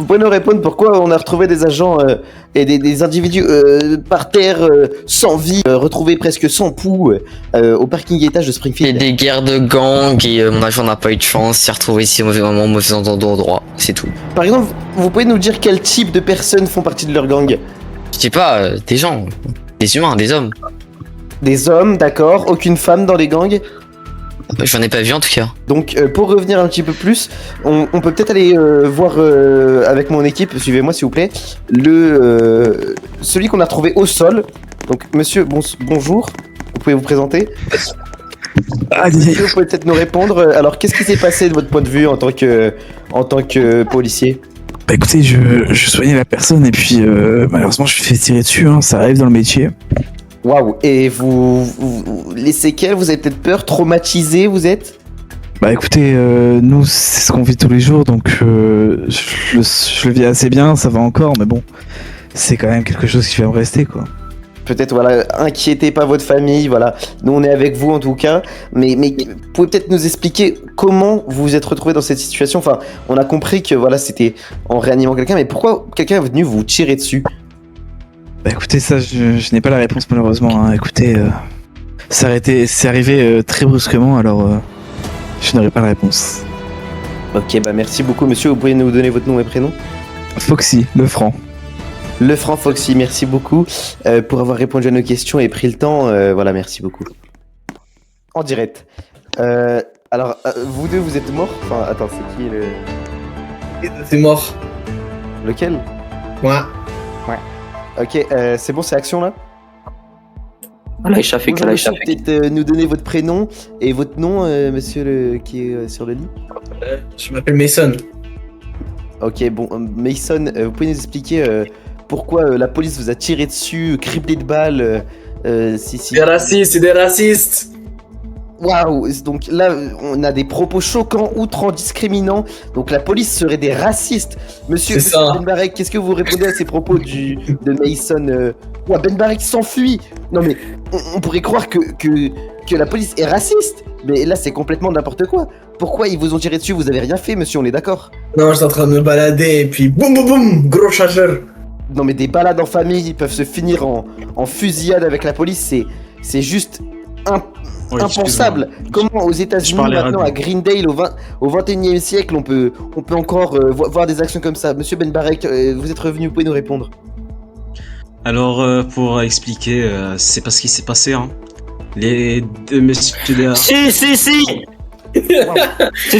pouvez nous répondre pourquoi on a retrouvé des agents et des individus par terre, sans vie, retrouvés presque sans pouls, au parking étage de Il y a Springfield? des guerres de gang et mon agent n'a pas eu de chance, s'est retrouvé ici au mauvais moment, mauvais endroit, c'est tout. Par exemple, vous pouvez nous dire quel type de personnes font partie de leur gang? Je sais pas, des gens, des humains, des hommes. Des hommes, d'accord. Aucune femme dans les gangs. J'en ai pas vu en tout cas. Donc, pour revenir un petit peu plus, on peut peut-être aller voir avec mon équipe, suivez-moi s'il vous plaît, celui qu'on a retrouvé au sol. Donc, monsieur, bonjour, vous pouvez vous présenter. Monsieur, vous pouvez peut-être nous répondre. Alors, qu'est-ce qui s'est passé de votre point de vue en tant que policier? Bah écoutez, je soignais la personne et puis malheureusement je me suis fait tirer dessus, hein, ça arrive dans le métier. Waouh, et les séquelles, vous avez peut-être peur, traumatisé, vous êtes? Bah écoutez, nous c'est ce qu'on vit tous les jours, donc je le vis assez bien, ça va encore, mais bon, c'est quand même quelque chose qui va me rester quoi. Peut-être, voilà, inquiétez pas votre famille, voilà. Nous, on est avec vous, en tout cas. Mais vous pouvez peut-être nous expliquer comment vous vous êtes retrouvé dans cette situation. Enfin, on a compris que, voilà, c'était en réanimant quelqu'un, mais pourquoi quelqu'un est venu vous tirer dessus? Bah écoutez, ça, je n'ai pas la réponse malheureusement, hein. Écoutez, c'est arrivé très brusquement, alors je n'aurai pas la réponse. Ok, bah merci beaucoup, monsieur. Vous pouvez nous donner votre nom et prénom? Foxy, le franc. Le franc Foxy, merci beaucoup pour avoir répondu à nos questions et pris le temps. Voilà, merci beaucoup. En direct. Alors, vous deux, vous êtes morts? Enfin, attends, c'est qui le... C'est mort. Lequel? Moi. Ok, c'est bon, c'est action là? Là, Shafik, Bonjour, là, monsieur, Shafik. peut-être nous donner votre prénom et votre nom, monsieur qui est sur le lit? Je m'appelle Mason. Ok, bon, Mason, vous pouvez nous expliquer pourquoi la police vous a tiré dessus, criblé de balles, si... Des racistes, c'est des racistes. Waouh, donc là, on a des propos choquants, outrants, discriminants. Donc la police serait des racistes. Monsieur C'est ça. Ben Barek, qu'est-ce que vous répondez à ces propos de Mason? Ouais, Ben Barek s'enfuit. Non mais, on pourrait croire que la police est raciste. Mais là, c'est complètement n'importe quoi. Pourquoi ils vous ont tiré dessus? Vous avez rien fait, monsieur, on est d'accord? Non, j'étais en train de me balader et puis boum boum boum, gros chargeur. Non mais des balades en famille peuvent se finir en fusillade avec la police, c'est juste impensable. Comment aux États-Unis maintenant à Greendale au 21e siècle on peut encore voir des actions comme ça? Monsieur Ben Barek, vous êtes revenu, vous pouvez nous répondre. Alors, pour expliquer, c'est pas ce qui s'est passé, hein. Les deux messieurs de la... Si C'est ce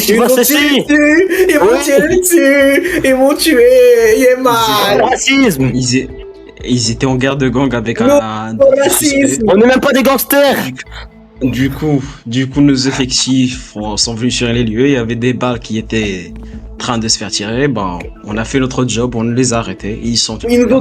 qui Ils va m'ont se tiré passer. dessus, ils m'ont tiré dessus, ils m'ont tué, il est Le mal. racisme. Ils étaient en guerre de gang avec Non, un le racisme. suspect. On n'est même pas des gangsters. Du coup, nos effectifs sont venus sur les lieux. Il y avait des balles qui étaient en train de se faire tirer. Ben, on a fait notre job, on les a arrêtés. Et ils sont. Ils nous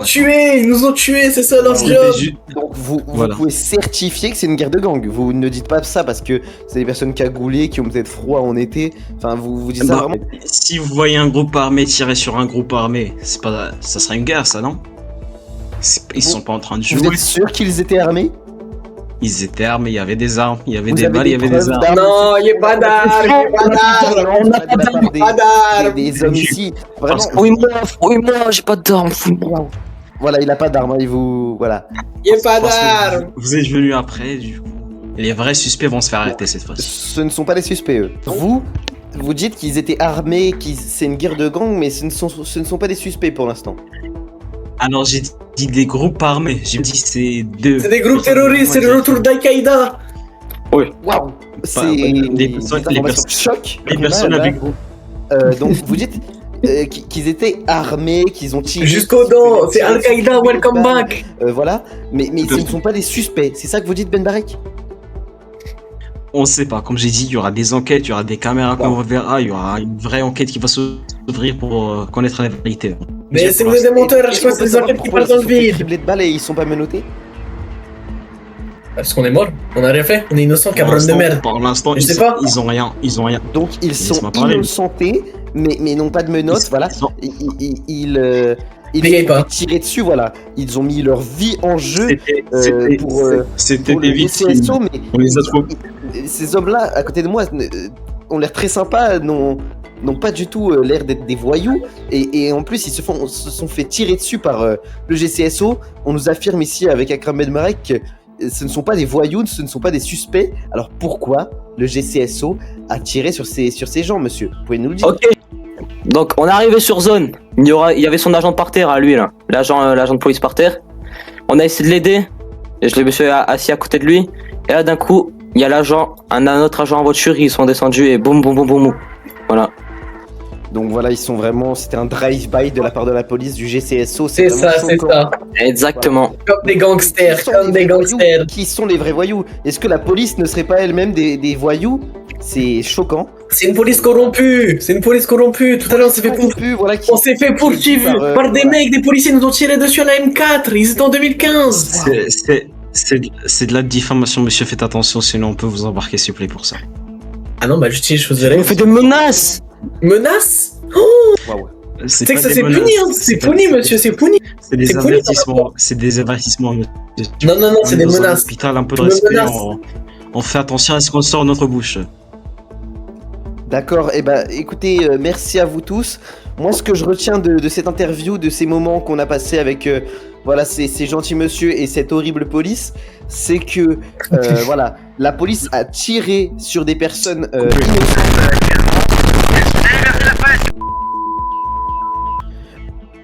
ont tués, c'est ça leur job. Donc vous Voilà. pouvez certifier que c'est une guerre de gang. Vous ne dites pas ça parce que c'est des personnes cagoulées qui ont peut-être froid en été. Enfin, vous dites ça Ben, vraiment? si vous voyez un groupe armé tirer sur un groupe armé, c'est pas, ça serait une guerre, ça, non? Ils sont pas en train de Vous jouer. êtes sûr qu'ils étaient armés? Ils étaient armés, il y avait des armes, il y avait Vous des avez balles, il y avait des preuves armes. d'armes? Non, il n'y a pas d'armes, On n'a pas d'armes. des hommes ici. Vraiment. Fouille-moi, j'ai pas d'armes, fouille-moi. Voilà, il a pas d'armes, hein, il vous... Voilà. Il n'y a pas Parce que d'armes. vous êtes venus après, du coup. Les vrais suspects vont se faire arrêter cette fois-ci. Ce ne sont pas des suspects, eux. Vous dites qu'ils étaient armés, c'est une guerre de gang, mais ce ne sont pas des suspects pour l'instant. Alors j'ai dit des groupes armés, j'ai dit c'est deux. C'est des groupes terroristes, c'est le retour d'Al-Qaïda. Waouh. C'est les choc. Les personnes avec groupe. Donc vous dites qu'ils étaient armés, qu'ils ont tiré... Jusqu'aux dents, c'est Al-Qaïda, welcome back. Voilà, mais ce ne sont pas des suspects. C'est ça que vous dites, Ben Barek? On sait pas, comme j'ai dit, il y aura des enquêtes, il y aura des caméras qu'on verra, il y aura une vraie enquête qui va s'ouvrir pour connaître la vérité. Mais c'est vous des menteurs, je crois que c'est des enquêtes qui passent dans le vide. Criblés de balles et ils sont pas menottés? Parce qu'on est mort, on a rien fait, on est innocent, cabron de merde. Pour l'instant, Je sais pas. ils ont rien. Donc ils sont Laisse-moi parler. innocentés, mais n'ont pas de menottes, voilà. Ils Payez pas. ont tiré dessus, voilà. Ils ont mis leur vie en jeu C'était pour des le victimes. CSO, mais On les a trouvés. ces hommes-là, à côté de moi, ont l'air très sympas, n'ont n'ont pas du tout l'air d'être des voyous. Et en plus, ils se sont fait tirer dessus par le GCSO. On nous affirme ici avec Akram Benbarek que ce ne sont pas des voyous, ce ne sont pas des suspects. Alors pourquoi le GCSO a tiré sur ces gens, monsieur? Vous pouvez nous le dire? Ok. Donc on est arrivé sur zone. Il y avait son agent par terre à lui là. L'agent de police par terre. On a essayé de l'aider. Et je me suis assis à côté de lui. Et là d'un coup, il y a un autre agent en voiture, ils sont descendus et boum boum boum boum. Voilà. Donc voilà, c'était un drive-by de la part de la police du GCSO. C'est ça, c'est ça. Exactement. Comme des gangsters, comme des gangsters. Qui sont les vrais voyous? Est-ce que la police ne serait pas elle-même des voyous? C'est choquant. C'est une police corrompue. C'est une police corrompue. Tout à l'heure, on s'est fait Voilà, on s'est fait poursuivre par des mecs, des policiers nous ont tiré dessus à la M4. Ils étaient en 2015. C'est de la diffamation, monsieur. Faites attention, sinon on peut vous embarquer s'il vous plaît pour ça. Ah non, bah juste, je vous Il fait des menaces. Menaces? Waouh. C'est que ça c'est puni, hein. C'est puni, monsieur, c'est puni. C'est des C'est puni, avertissements. C'est des avertissements, monsieur. Non, c'est des menaces. Hôpital, un peu de Des respect. menaces. On fait attention à ce qu'on sort de notre bouche. D'accord, et bah écoutez, merci à vous tous. Moi, ce que je retiens de cette interview, de ces moments qu'on a passés avec voilà, ces gentils monsieur et cette horrible police, c'est que voilà, la police a tiré sur des personnes innocentes.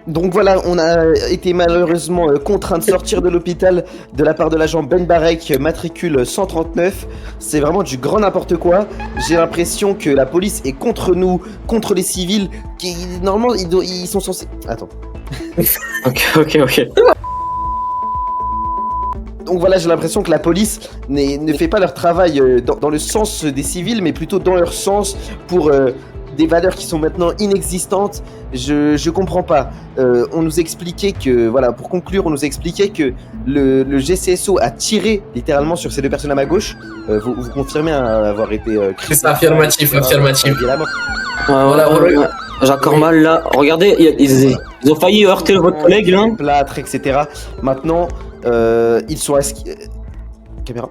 Donc voilà, on a été malheureusement contraint de sortir de l'hôpital de la part de l'agent Benbarek, matricule 139. C'est vraiment du grand n'importe quoi. J'ai l'impression que la police est contre nous, contre les civils, qui normalement ils sont censés... Attends. Ok. Donc voilà, j'ai l'impression que la police ne fait pas leur travail dans le sens des civils, mais plutôt dans leur sens pour... des valeurs qui sont maintenant inexistantes, je comprends pas. On nous expliquait que, voilà, pour conclure, on nous expliquait que le GCSO a tiré littéralement sur ces deux personnes à ma gauche. Vous confirmez avoir été... C'est ça, affirmatif. Voilà, j'ai encore mal là. Regardez, ils ont failli heurter votre collègue là. Plâtre, etc. Maintenant, ils sont... Caméra.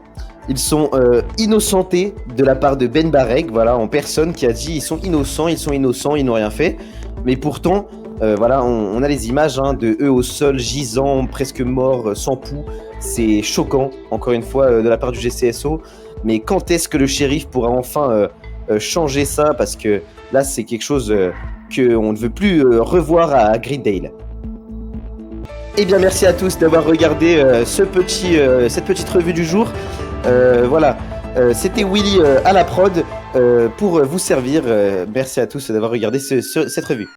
Ils sont innocentés de la part de Benbarek, voilà, en personne, qui a dit ils sont innocents, ils n'ont rien fait. Mais pourtant, voilà, on a les images de eux au sol, gisant, presque morts, sans pouls. C'est choquant, encore une fois, de la part du GCSO. Mais quand est-ce que le shérif pourra enfin changer ça? Parce que là, c'est quelque chose qu'on ne veut plus revoir à Greendale. Eh bien, merci à tous d'avoir regardé cette petite revue du jour. Voilà, c'était Willy à la prod pour vous servir. Merci à tous d'avoir regardé cette revue.